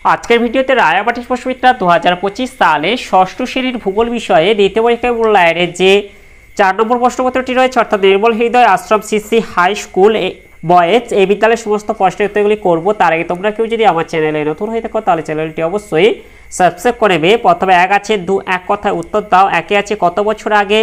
আজকের ভিডিওতে রায়াবাটি প্রশ্নবিদ্যা 2025 সালে ষষ্ঠ শ্রেণীর ভূগোল বিষয়ে দ্বিতীয় পরীক্ষায় মূল্যায়নের যে 4 নম্বর প্রশ্নপত্রটি রয়েছে অর্থাৎ নির্মল হৃদয় আশ্রম সিসি হাই স্কুল বয়েজ এই বিদ্যালয়ের সমস্ত প্রশ্নের উত্তরগুলি করব। তার আগে তোমরা কেউ যদি আমার চ্যানেলে নতুন হয়ে থাকো তাহলে চ্যানেলটি অবশ্যই সাবস্ক্রাইব করে নেবে। প্রথমে এক আছে এক কথায় উত্তর দাও। একে আছে কত বছর আগে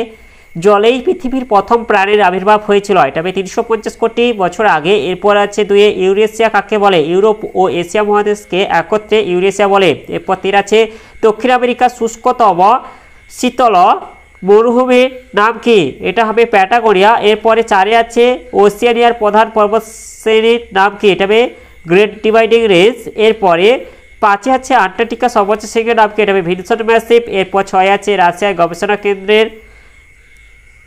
জলেই পৃথিবীর প্রথম প্রাণীর আবির্ভাব হয়েছিল? এটা 350 কোটি বছর আগে। এরপর আছে দুয়ে ইউরেশিয়া কাকে বলে? ইউরোপ ও এশিয়া মহাদেশকে একত্রে ইউরেশিয়া বলে। এরপর 3 আছে দক্ষিণ আমেরিকার শুষ্কতম শীতল মরুভূমির নাম কি? এটা হবে প্যাটাগোনিয়া। এরপরে 4 আছে ওসিয়ানিয়ার প্রধান পর্বত শ্রেণীর নাম কি? এটা হবে গ্রেট ডিভাইডিং রেঞ্জ। এরপরে 5 আছে আন্টার্কটিকা সর্বোচ্চ শৃঙ্গের নাম কি? এটা হবে ভিনসন ম্যাসিভ। এরপর 6 আছে রাশিয়ার গবেষণা কেন্দ্রের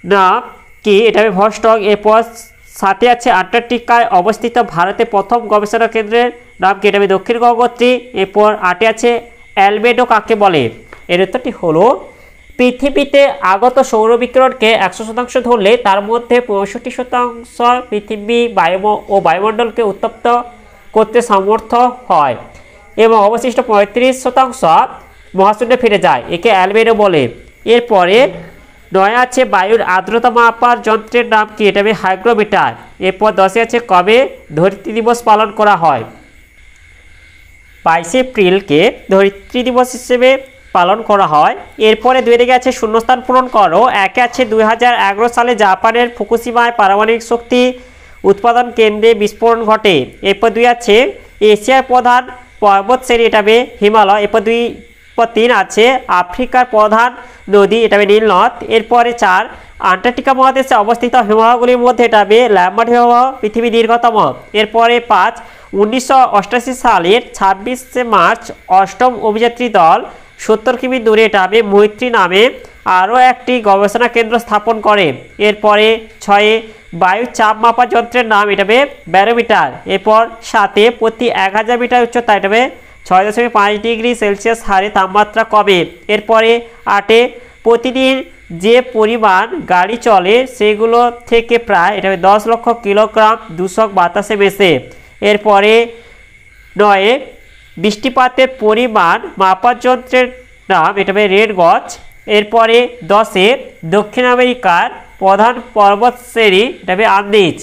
নাম কি? এটা হবে ভস্টক। এরপর 7 আছে আন্টার্কটিকায় অবস্থিত ভারতের প্রথম গবেষণা কেন্দ্রের নাম কি? এটা হবে দক্ষিণ গঙ্গোত্রী। এরপর 8 আছে অ্যালবেডো কাকে বলে? এর উত্তরটি হলো পৃথিবীতে আগত সৌরবিকিরণকে 100% ধরলে তার মধ্যে 65% পৃথিবী ও বায়ুমণ্ডলকে উত্তপ্ত করতে সমর্থ হয় এবং অবশিষ্ট 35% মহাশূন্যে ফিরে যায়। একে অ্যালবেডো বলে। এরপরে 9 আছে বায়ুর আর্দ্রতা মাপার যন্ত্রের নাম কি? এটা হবে হাইগ্রোমিটার। এরপর 10 আছে কবে ধরিত্রী দিবস পালন করা হয়? 22 এপ্রিলকে ধরিত্রী দিবস হিসেবে পালন করা হয়। এরপরে 2 দিকে আছে শূন্যস্থান পূরণ করো। একে আছে 2011 সালে জাপানের ফুকুশিমায় পারমাণবিক শক্তি উৎপাদন কেন্দ্রে বিস্ফোরণ ঘটে। এরপর 2 আছে এশিয়ার প্রধান পর্বত শ্রেণী, এটা হবে হিমালয়। এরপর 3 আছে আফ্রিকার প্রধান নদী, এটা হবে নীল নদ। এরপরে 4 আন্টার্কটিকা মহাদেশে অবস্থিত হিমবাহগুলির মধ্যে এটা হবে ল্যাম্বার্ট হিমবাহ পৃথিবীর দীর্ঘতম। এরপরে 5 1988 সালের 26 মার্চ অষ্টম অভিযাত্রী দল 70 কিমি দূরে এটা হবে মৈত্রী নামে আরও একটি গবেষণা কেন্দ্র স্থাপন করে। এরপরে 6 বায়ুর চাপ মাপার যন্ত্রের নাম, এটা হবে ব্যারোমিটার। এরপর 7 প্রতি 1000 মিটার উচ্চতা, এটা হবে 6.5 ডিগ্রি সেলসিয়াস হারে তাপমাত্রা কমে। এরপরে 8 প্রতিদিন যে পরিমাণ গাড়ি চলে সেগুলো থেকে প্রায়, এটা হবে 10 লক্ষ কিলোগ্রাম দূষক বাতাসে মেশে। এরপরে 9 বৃষ্টিপাতের পরিমাণ মাপার যন্ত্রের নাম, এটা হবে রেড গজ। এরপরে 10 দক্ষিণ আমেরিকার প্রধান পর্বত শ্রেণী, এটা হবে আন্দিজ।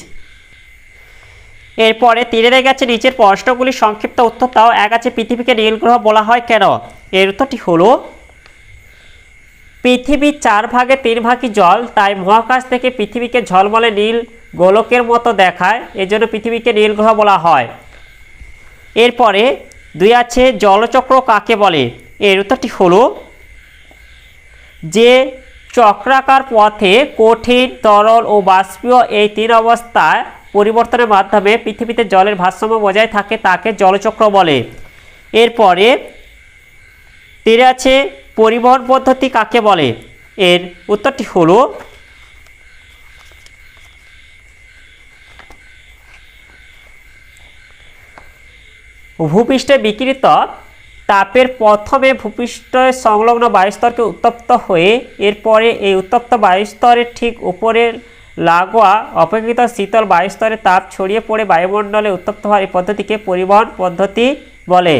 এরপরে 3 গেছে নিচের প্রশ্নগুলি সংক্ষিপ্ত উত্তর দাও। 1 আছে পৃথিবীকে নীল গ্রহ বলা হয় কেন? এর উত্তরটি হলো পৃথিবীর 4 ভাগে 3 ভাগই জল, তাই মহাকাশ থেকে পৃথিবীকে ঝলমলে নীল গোলকের মতো দেখায়, এজন্য পৃথিবীকে নীল গ্রহ বলা হয়। এরপরে 2 আছে জলচক্র কাকে বলে? এর উত্তরটি হলো যে চক্রাকার পথে কঠিন, তরল ও বাষ্পীয় এই 3 অবস্থায় পরিবর্তনের মাধ্যমে পৃথিবীতে জলের ভারসাম্য বজায় থাকে তাকে জলচক্র বলে। এরপরে 3 আছে পরিবহন পদ্ধতি কাকে বলে? এর উত্তরটি হলো ভূপৃষ্ঠে বিকিরিত তাপের প্রথমে ভূপৃষ্ঠের সংলগ্ন বায়ুস্তরকে উত্তপ্ত হয়ে এরপরে এই উত্তপ্ত বায়ুস্তরের ঠিক উপরের লাগোয়া অপেক্ষিত শীতল বায়ুস্তরে তাপ ছড়িয়ে পড়ে বায়ুমণ্ডলে উত্তপ্ত হওয়ার এই পদ্ধতিকে পরিবহন পদ্ধতি বলে।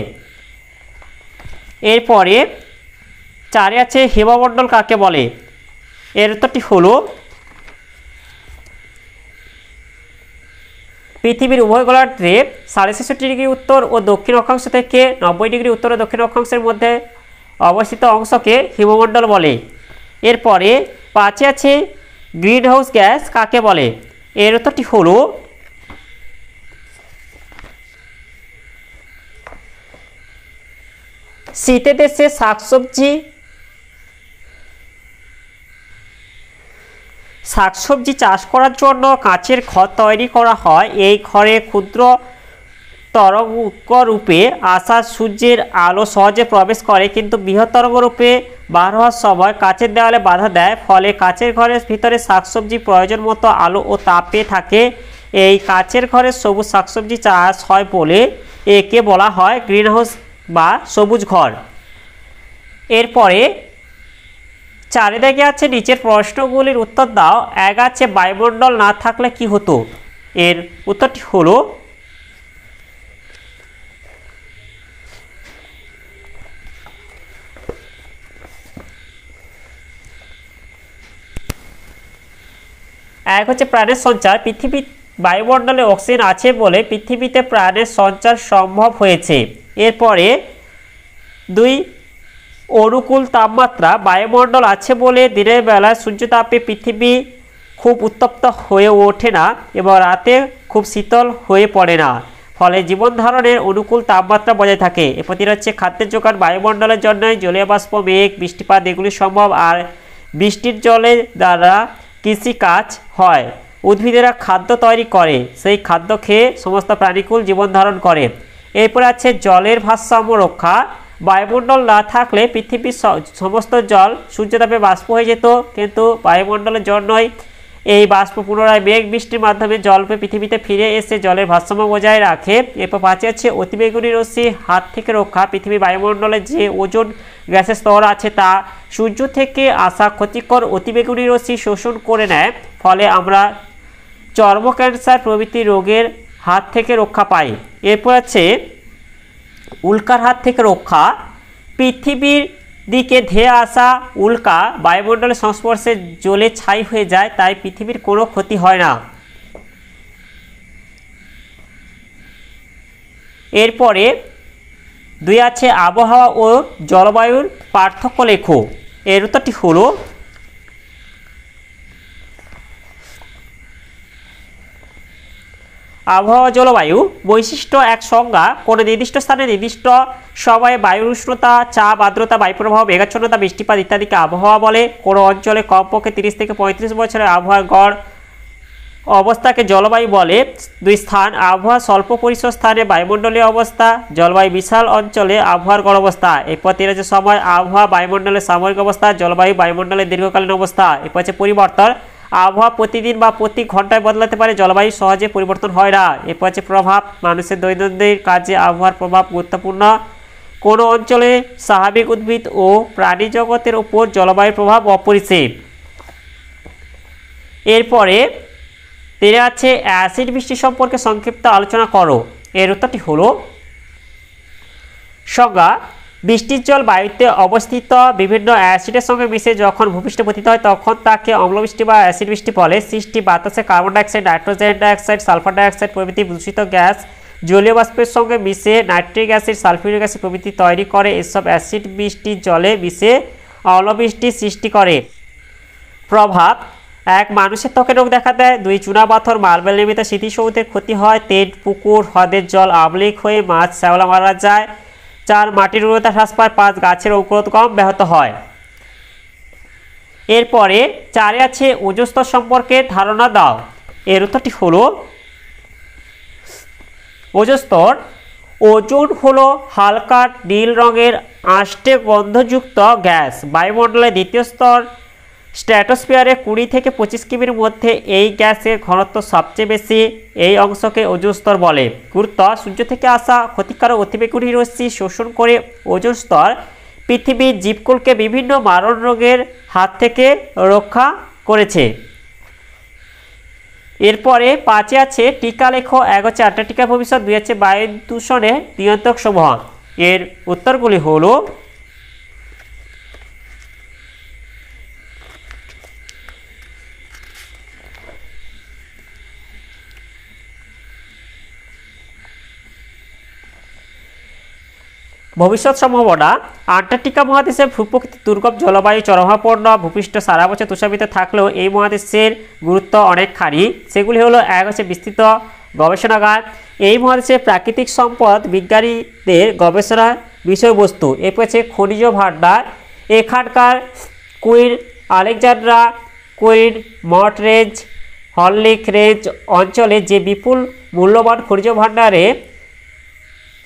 এরপরে 4 আছে হিমমণ্ডল কাকে বলে? এর উত্তরটি হলো পৃথিবীর উভয় গোলার্ধে 66.5 ডিগ্রি উত্তর ও দক্ষিণ অক্ষাংশ থেকে 90 ডিগ্রি উত্তর ও দক্ষিণ অক্ষাংশের মধ্যে অবস্থিত অংশকে হিমমণ্ডল বলে। এরপরে 5 আছে গ্রিন হাউস গ্যাস কাকে বলে? এর উত্তরটি হলো শীতের দেশে শাকসবজি চাষ করার জন্য কাঁচের ঘর তৈরি করা হয়। এই ঘরে ক্ষুদ্র তরঙ্গ রূপে আসা সূর্যের আলো সহজে প্রবেশ করে, কিন্তু বৃহৎ তরঙ্গ রূপে বার হওয়ার সময় কাঁচের দেওয়ালে বাধা দেয়, ফলে কাঁচের ঘরের ভিতরে শাকসবজি প্রয়োজন মতো আলো ও তাপ পেয়ে থাকে। এই কাঁচের ঘরে সবুজ শাকসবজি চাষ হয় বলে একে বলা হয় গ্রিনহাউস বা সবুজ ঘর। এরপরে 4 দিকে আছে নিচের প্রশ্নগুলির উত্তর দাও। 1 আছে বায়ুমণ্ডল না থাকলে কি হতো? এর উত্তরটি হলো এক হচ্ছে প্রাণের সঞ্চার। পৃথিবীর বায়ুমণ্ডলে অক্সিজেন আছে বলে পৃথিবীতে প্রাণের সঞ্চার সম্ভব হয়েছে। এরপরে 2 অনুকূল তাপমাত্রা। বায়ুমণ্ডল আছে বলে দিনের বেলা সূর্যতাপে পৃথিবী খুব উত্তপ্ত হয়ে ওঠে না এবং রাতে খুব শীতল হয়ে পড়ে না, ফলে জীবন ধারণের অনুকূল তাপমাত্রা বজায় থাকে। এরপর হচ্ছে খাদ্যের যোগান। বায়ুমণ্ডলের জন্য জলীয় বাষ্প, মেঘ, বৃষ্টিপাত এগুলি সম্ভব। আর বৃষ্টির জলের দ্বারা কৃষিকাজ হয়। উদ্ভিদেরা খাদ্য তৈরি করে, সেই খাদ্য খেয়ে সমস্ত প্রাণীকুল জীবন ধারণ করে। এরপরে আছে জলের ভারসাম্য রক্ষা। বায়ুমণ্ডল না থাকলে পৃথিবীর সমস্ত জল সূর্যতাপে বাষ্প হয়ে যেত, কিন্তু বায়ুমণ্ডলের জন্যই এই বাষ্প পুনরায় মেঘ বৃষ্টির মাধ্যমে জল পেয়ে পৃথিবীতে ফিরে এসে জলের ভারসাম্য বজায় রাখে। এরপর 5 আছে অতিবেগুনি রশ্মি হাত থেকে রক্ষা। পৃথিবীর বায়ুমণ্ডলে যে ওজোন গ্যাসের স্তর আছে তা সূর্য থেকে আসা ক্ষতিকর অতিবেগুনি রশ্মি শোষণ করে নেয়, ফলে আমরা চর্ম ক্যান্সার প্রভৃতি রোগের হাত থেকে রক্ষা পাই। এরপর আছে উল্কার হাত থেকে রক্ষা। পৃথিবীর দিকে ধেয়ে আসা উল্কা বায়ুমণ্ডলের সংস্পর্শে জ্বলে ছাই হয়ে যায়, তাই পৃথিবীর কোনো ক্ষতি হয় না। এরপরে 2 আছে আবহাওয়া ও জলবায়ুর পার্থক্য লেখো। এর উত্তরটি হলো আবহাওয়া জলবায়ু বৈশিষ্ট্য এক সংজ্ঞা। কোনো নির্দিষ্ট স্থানে নির্দিষ্ট সময়ে বায়ুর উষ্ণতা, চাপ, আর্দ্রতা, বায়ুপ্রবাহ, মেঘাচ্ছন্নতা, বৃষ্টিপাত ইত্যাদিকে আবহাওয়া বলে। কোনো অঞ্চলে কমপক্ষে 30 থেকে 35 বছরের আবহাওয়ার গড় অবস্থাকে জলবায়ু বলে। 2 স্থান আবহাওয়া স্বল্প পরিসর স্থানে বায়ুমণ্ডলীয় অবস্থা, জলবায়ু বিশাল অঞ্চলে আবহাওয়ার গড় অবস্থা। এরপর 3 আছে সময় আবহাওয়া বায়ুমণ্ডলের সাময়িক অবস্থা, জলবায়ু বায়ুমণ্ডলের দীর্ঘকালীন অবস্থা। এরপর আছে পরিবর্তন। আবহাওয়া প্রতিদিন বা প্রতি ঘন্টায় বদলাতে পারে, জলবায়ু সহজে পরিবর্তন হয় না। এরপর আছে প্রভাব। মানুষের দৈনন্দিন কাজে আবহাওয়ার প্রভাব গুরুত্বপূর্ণ। কোনো অঞ্চলে স্বাভাবিক উদ্ভিদ ও প্রাণী জগতের উপর জলবায়ুর প্রভাব অপরিসীম। এরপরে 13 আছে অ্যাসিড বৃষ্টি সম্পর্কে সংক্ষিপ্ত আলোচনা করো। এর উত্তরটি হলো সংজ্ঞা। বৃষ্টির জল বায়ুতে অবস্থিত বিভিন্ন অ্যাসিডের সঙ্গে মিশে যখন ভূপৃষ্ঠে পতিত হয় তখন তাকে অম্লবৃষ্টি বা অ্যাসিড বৃষ্টি বলে। সৃষ্টি বাতাসে carbon dioxide, nitrogen dioxide, sulphur dioxide প্রভৃতি দূষিত গ্যাস জলীয় বাষ্পের সঙ্গে মিশে নাইট্রিক অ্যাসিড, সালফিউরিক অ্যাসিড প্রভৃতি তৈরি করে। এসব অ্যাসিড বৃষ্টির জলে মিশে অম্লবৃষ্টি সৃষ্টি করে। প্রভাব: 1 মানুষের ত্বকে রোগ দেখা দেয়। 2 চুনাপাথর, মার্বেল নির্মিত স্মৃতিসৌধের ক্ষতি হয়। 3 পুকুর হ্রদের জল আম্লিক হয়ে মাছ শ্যাওলা মারা যায়। 4 মাটির উর্বরতা হ্রাস পায়। 5 গাছের অঙ্কুরোদ্গম ব্যাহত হয়। এরপরে 4 আছে ওজোন স্তর সম্পর্কে ধারণা দাও। এর উত্তরটি হলো ওজোন স্তর। ওজোন হলো হালকা নীল রঙের আষ্টে গন্ধযুক্ত গ্যাস। বায়ুমণ্ডলের দ্বিতীয় স্তর স্ট্র্যাটোস্ফিয়ারে 20 থেকে 25 কিমির মধ্যে এই গ্যাসের ঘনত্ব সবচেয়ে বেশি। এই অংশকে ওজোন স্তর বলে। গুরুত্ব: সূর্য থেকে আসা ক্ষতিকারক অতিবেগুনি রশ্মি শোষণ করে ওজোন স্তর পৃথিবীর জীবকুলকে বিভিন্ন মারণ রোগের হাত থেকে রক্ষা করেছে। এরপরে 5 আছে টিকা লেখো। 1 হচ্ছে আন্টার্কটিকার ভবিষ্যৎ। 2 আছে বায়ু দূষণের নিয়ন্ত্রক সমূহ। এর উত্তরগুলি হলো ভবিষ্যৎ সম্ভাবনা: আন্টার্কটিকা মহাদেশে ভূপ্রকৃতির দুর্গম জলবায়ু চরমাপন্ন। ভূপৃষ্ঠ সারা বছর তুষারপাতে থাকলেও এই মহাদেশের গুরুত্ব অনেকখানি। সেগুলি হলো: 1 হচ্ছে বিস্তৃত গবেষণাগার। এই মহাদেশের প্রাকৃতিক সম্পদ বিজ্ঞানীদের গবেষণার বিষয়বস্তু। এরপর আছে খনিজ ভাণ্ডার। এখানকার Queen Alexandra, Queen Maud range, Horlick range অঞ্চলে যে বিপুল মূল্যবান খনিজ ভাণ্ডারে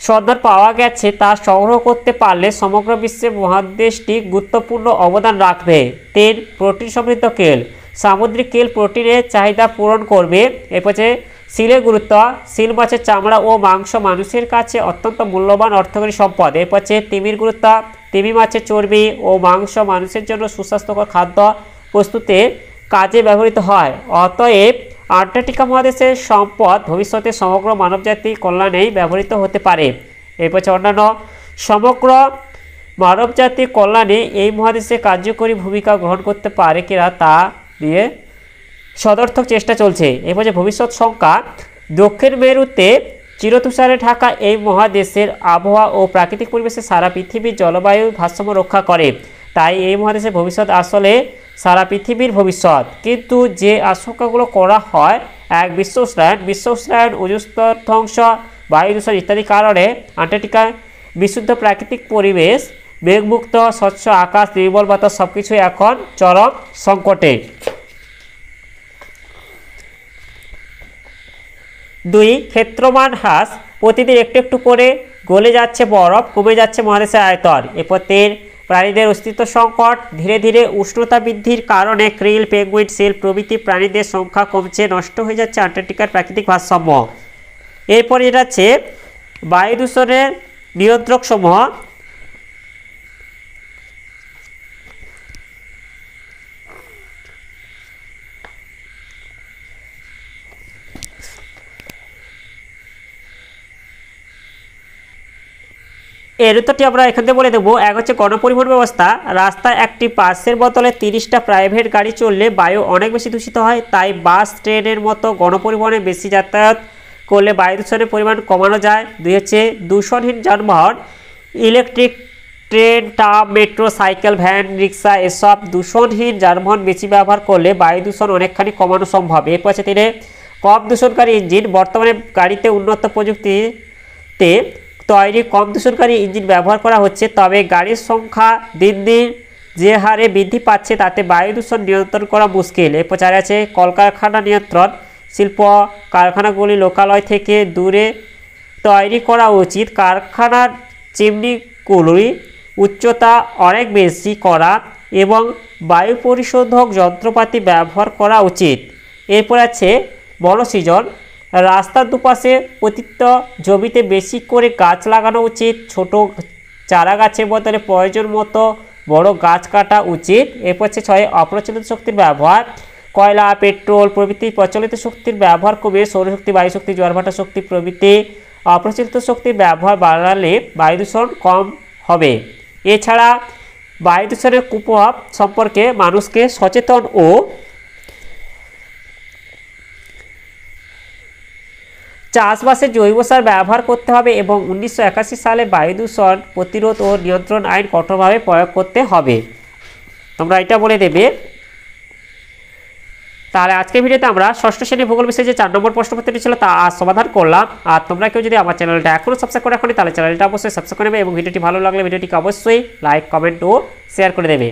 সন্ধান পাওয়া গেছে তা সংগ্রহ করতে পারলে সমগ্র বিশ্বে মহাদেশটি গুরুত্বপূর্ণ অবদান রাখবে। 3 প্রোটিন সমৃদ্ধ কেল। সামুদ্রিক কেল প্রোটিনের চাহিদা পূরণ করবে। এরপর সিলের গুরুত্ব: সিল মাছের চামড়া ও মাংস মানুষের কাছে অত্যন্ত মূল্যবান অর্থকরী সম্পদ। এরপর তিমির গুরুত্ব: তিমি মাছের চর্বি ও মাংস মানুষের জন্য সুস্বাস্থ্যকর খাদ্য প্রস্তুতের কাজে ব্যবহৃত হয়। অতএব আন্টার্কটিকা মহাদেশের সম্পদ ভবিষ্যতে সমগ্র মানবজাতির কল্যাণেই ব্যবহৃত হতে পারে। এরপর অন্যান্য: সমগ্র মানবজাতির কল্যাণে এই মহাদেশে কার্যকরী ভূমিকা গ্রহণ করতে পারে কিনা তা নিয়ে সদর্থক চেষ্টা চলছে। এরপর যে ভবিষ্যৎ সংখ্যা, দক্ষিণ মেরুতে চিরতুষারে ঢাকা এই মহাদেশের আবহাওয়া ও প্রাকৃতিক পরিবেশে সারা পৃথিবীর জলবায়ু ভারসাম্য রক্ষা করে, তাই এই মহাদেশের ভবিষ্যৎ আসলে সারা পৃথিবীর ভবিষ্যৎ। কিন্তু যে আশঙ্কাগুলো করা হয়, এক বিশ্ব উষ্ণায়ন, ওজোনস্তর ধ্বংস, বায়ু দূষণ ইত্যাদি কারণে আন্টার্কটিকায় বিশুদ্ধ প্রাকৃতিক পরিবেশ, মেঘমুক্ত স্বচ্ছ আকাশ, নির্মল বাতাস সবকিছুই এখন চরম সংকটে। 2, ক্ষেত্রমান হ্রাস, প্রতিদিন একটু একটু করে গলে যাচ্ছে বরফ, কমে যাচ্ছে মহাদেশের আয়তন। এরপর 3, প্রাণীদের অস্তিত্ব সংকট, ধীরে ধীরে উষ্ণতা বৃদ্ধির কারণে krill, পেঙ্গুইন, সিল প্রভৃতি প্রাণীদের সংখ্যা কমছে, নষ্ট হয়ে যাচ্ছে আন্টার্কটিকার প্রাকৃতিক ভারসাম্য। এরপরে যেটা আছে বায়ু দূষণের নিয়ন্ত্রক সমূহ, এর উত্তরটি আমরা এখান থেকে বলে দেবো। এক হচ্ছে গণপরিবহন ব্যবস্থা, রাস্তায় একটি বাসের বদলে 30টা প্রাইভেট গাড়ি চললে বায়ু অনেক বেশি দূষিত হয়, তাই বাস, ট্রেনের মতো গণপরিবহনে বেশি যাতায়াত করলে বায়ু দূষণের পরিমাণ কমানো যায়। 2 হচ্ছে দূষণহীন যানবাহন, electric train, tram, metro, cycle, van, rickshaw এসব দূষণহীন যানবাহন বেশি ব্যবহার করলে বায়ু দূষণ অনেকখানি কমানো সম্ভব। এরপর আছে 3, কম দূষণকারী ইঞ্জিন, বর্তমানে গাড়িতে উন্নত প্রযুক্তিতে তৈরি কম দূষণকারী ইঞ্জিন ব্যবহার করা হচ্ছে, তবে গাড়ির সংখ্যা দিন দিন যে হারে বৃদ্ধি পাচ্ছে তাতে বায়ু দূষণ নিয়ন্ত্রণ করা মুশকিল। এরপর 4 আছে কলকারখানা নিয়ন্ত্রণ, শিল্প কারখানাগুলি লোকালয় থেকে দূরে তৈরি করা উচিত, কারখানার চিমনিগুলি উচ্চতা অনেক বেশি করা এবং বায়ু পরিশোধক যন্ত্রপাতি ব্যবহার করা উচিত। এরপর আছে বনসৃজন, রাস্তার দুপাশে পতিত জমিতে বেশি করে গাছ লাগানো উচিত, ছোট চারা গাছের বদলে প্রয়োজন মতো বড় গাছ কাটা উচিত। এরপর হচ্ছে 6, অপ্রচলিত শক্তির ব্যবহার, কয়লা, পেট্রোল প্রভৃতি প্রচলিত শক্তির ব্যবহার কমিয়ে সৌরশক্তি, বায়ুশক্তি, জোয়ারভাটা শক্তি প্রভৃতি অপ্রচলিত শক্তির ব্যবহার বাড়ালে বায়ু দূষণ কম হবে। এছাড়া বায়ু দূষণের কুপ্রভাব সম্পর্কে মানুষকে সচেতন ও চাষবাসে জৈব সার ব্যবহার করতে হবে এবং 1981 সালে বায়ু দূষণ প্রতিরোধ ও নিয়ন্ত্রণ আইন কঠোরভাবে প্রয়োগ করতে হবে। তোমরা এটা বলে দেবে। তাহলে আজকের ভিডিওতে আমরা ষষ্ঠ শ্রেণী ভূগোল বিষয়ে যে 4 নম্বর প্রশ্নপত্রটি ছিল তা আজ সমাধান করলাম। আর তোমরা কেউ যদি আমার চ্যানেলটা এখনও সাবস্ক্রাইব করে রাখো তাহলে চ্যানেলটা অবশ্যই সাবস্ক্রাইব করে নেবে এবং ভিডিওটি ভালো লাগলে ভিডিওটিকে অবশ্যই লাইক, কমেন্ট ও শেয়ার করে দেবে।